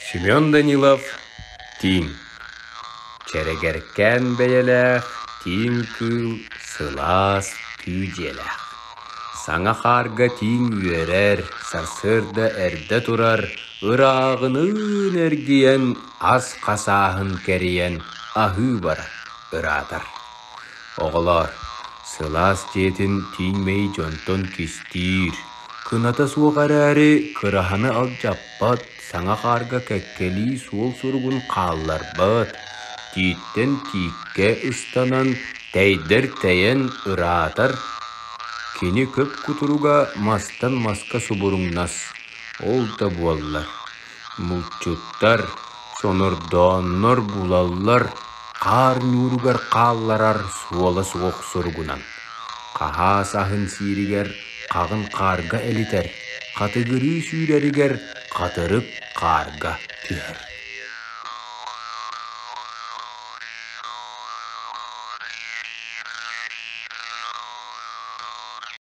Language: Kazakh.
Семен Данилов, тиң. Черегеркен бейелек, тиң кыл, сылас түйделек. Саңа қарга тиң үйерер, сарсырда әрді тұрар, ырағынын әргиен, аз қасағын кәріен, ахы бар, ыратар. Оғылар, сылас тетін тиңмей жонтон кистир. Кыната суғар әрі кыраханы ал жаппат, саңа қарга кәккелі суол сұрғын қаллар бат. Титтен тикке ұстанан тәйдір тәйен ыратар. Кені көп күтіруға мастан маска субұрыңнас. Ол да буаллар. Мұлчуттар, сонырдоннор булаллар. Қар нүргар қалларар суола суоқ сұрғынан. Қаға сахын сиригер, қағын қарға әлітер. Қатығыры сүйрерігер, қатырып қарға түер.